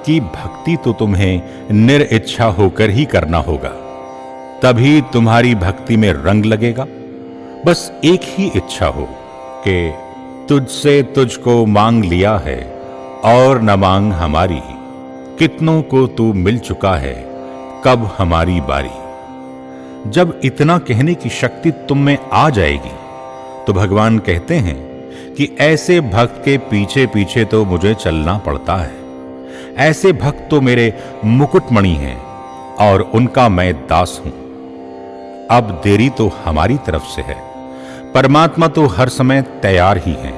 कि भक्ति तो तुम्हें निरिच्छा होकर ही करना होगा, तभी तुम्हारी भक्ति में रंग लगेगा। बस एक ही इच्छा हो कि तुझसे तुझको मांग लिया है और न मांग हमारी, कितनों को तू मिल चुका है, कब हमारी बारी। जब इतना कहने की शक्ति तुम में आ जाएगी तो भगवान कहते हैं कि ऐसे भक्त के पीछे पीछे तो मुझे चलना पड़ता है। ऐसे भक्त तो मेरे मुकुटमणि हैं और उनका मैं दास हूं। अब देरी तो हमारी तरफ से है, परमात्मा तो हर समय तैयार ही है।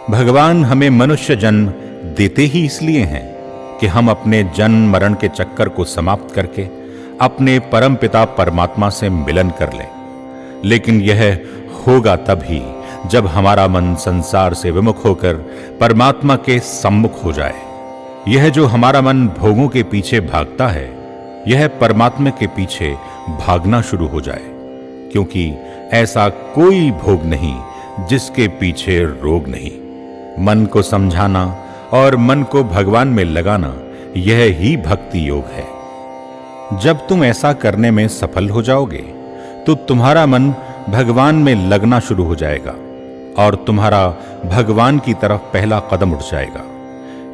भगवान हमें मनुष्य जन्म देते ही इसलिए हैं कि हम अपने जन्म मरण के चक्कर को समाप्त करके अपने परम पिता परमात्मा से मिलन कर लें। लेकिन यह होगा तभी जब हमारा मन संसार से विमुख होकर परमात्मा के सम्मुख हो जाए। यह जो हमारा मन भोगों के पीछे भागता है, यह परमात्मा के पीछे भागना शुरू हो जाए, क्योंकि ऐसा कोई भोग नहीं जिसके पीछे रोग नहीं। मन को समझाना और मन को भगवान में लगाना, यह ही भक्ति योग है। जब तुम ऐसा करने में सफल हो जाओगे तो तुम्हारा मन भगवान में लगना शुरू हो जाएगा और तुम्हारा भगवान की तरफ पहला कदम उठ जाएगा,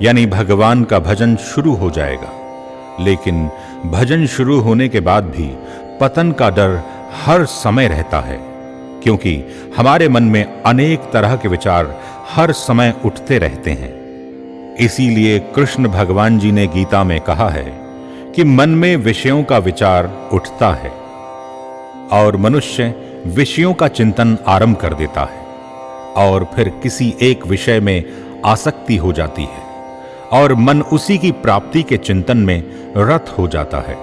यानी भगवान का भजन शुरू हो जाएगा। लेकिन भजन शुरू होने के बाद भी पतन का डर हर समय रहता है, क्योंकि हमारे मन में अनेक तरह के विचार हर समय उठते रहते हैं। इसीलिए कृष्ण भगवान जी ने गीता में कहा है कि मन में विषयों का विचार उठता है और मनुष्य विषयों का चिंतन आरंभ कर देता है और फिर किसी एक विषय में आसक्ति हो जाती है और मन उसी की प्राप्ति के चिंतन में रत हो जाता है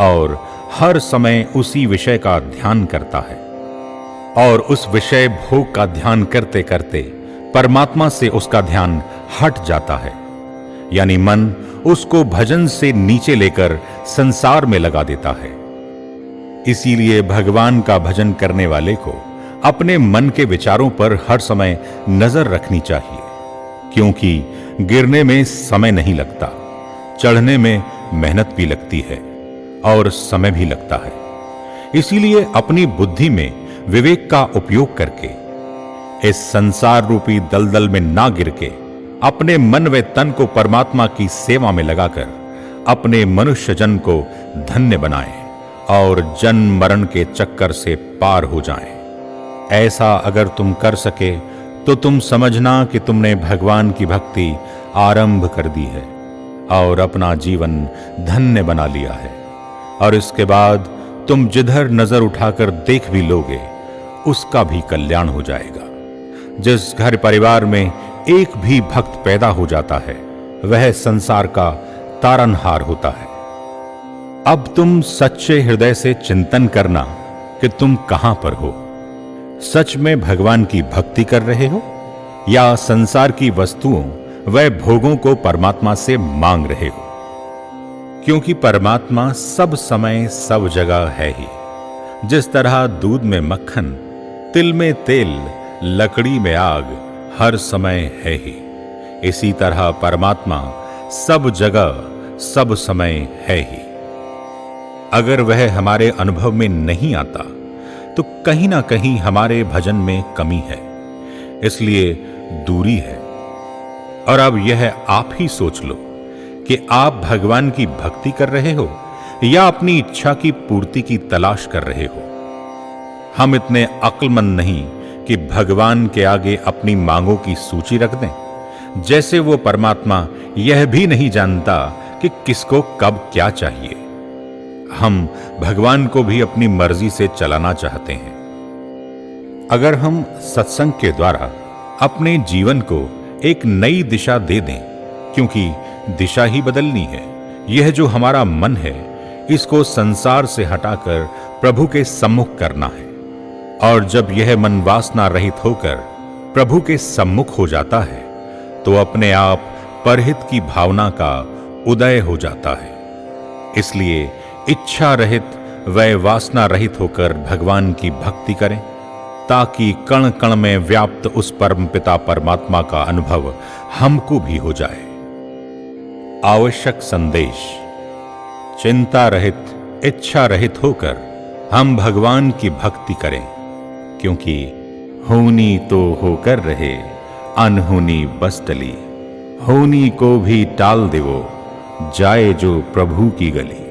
और हर समय उसी विषय का ध्यान करता है। और उस विषय भोग का ध्यान करते करते परमात्मा से उसका ध्यान हट जाता है, यानी मन उसको भजन से नीचे लेकर संसार में लगा देता है। इसीलिए भगवान का भजन करने वाले को अपने मन के विचारों पर हर समय नजर रखनी चाहिए, क्योंकि गिरने में समय नहीं लगता, चढ़ने में मेहनत भी लगती है और समय भी लगता है। इसीलिए अपनी बुद्धि में विवेक का उपयोग करके इस संसार रूपी दलदल में ना गिर के अपने मन व तन को परमात्मा की सेवा में लगाकर अपने मनुष्य जन्म को धन्य बनाएं और जन्म मरण के चक्कर से पार हो जाएं। ऐसा अगर तुम कर सके तो तुम समझना कि तुमने भगवान की भक्ति आरंभ कर दी है और अपना जीवन धन्य बना लिया है। और इसके बाद तुम जिधर नजर उठाकर देख भी लोगे, उसका भी कल्याण हो जाएगा। जिस घर परिवार में एक भी भक्त पैदा हो जाता है, वह संसार का तारनहार होता है। अब तुम सच्चे हृदय से चिंतन करना कि तुम कहां पर हो। सच में भगवान की भक्ति कर रहे हो या संसार की वस्तुओं व भोगों को परमात्मा से मांग रहे हो? क्योंकि परमात्मा सब समय सब जगह है ही। जिस तरह दूध में मक्खन, तिल में तेल, लकड़ी में आग हर समय है ही, इसी तरह परमात्मा सब जगह सब समय है ही। अगर वह हमारे अनुभव में नहीं आता तो कहीं ना कहीं हमारे भजन में कमी है, इसलिए दूरी है। और अब यह आप ही सोच लो कि आप भगवान की भक्ति कर रहे हो या अपनी इच्छा की पूर्ति की तलाश कर रहे हो। हम इतने अक्लमंद नहीं कि भगवान के आगे अपनी मांगों की सूची रख दें, जैसे वो परमात्मा यह भी नहीं जानता कि किसको कब क्या चाहिए। हम भगवान को भी अपनी मर्जी से चलाना चाहते हैं। अगर हम सत्संग के द्वारा अपने जीवन को एक नई दिशा दे दें, क्योंकि दिशा ही बदलनी है। यह जो हमारा मन है, इसको संसार से हटाकर प्रभु के सम्मुख करना है। और जब यह मन वासना रहित होकर प्रभु के सम्मुख हो जाता है, तो अपने आप परहित की भावना का उदय हो जाता है। इसलिए इच्छा रहित व वासना रहित होकर भगवान की भक्ति करें, ताकि कण कण में व्याप्त उस परम पिता परमात्मा का अनुभव हमको भी हो जाए। आवश्यक संदेश। चिंता रहित, इच्छा रहित होकर हम भगवान की भक्ति करें, क्योंकि होनी तो होकर रहे, अनहोनी बस टली। होनी को भी टाल देवो, जाए जो प्रभु की गली।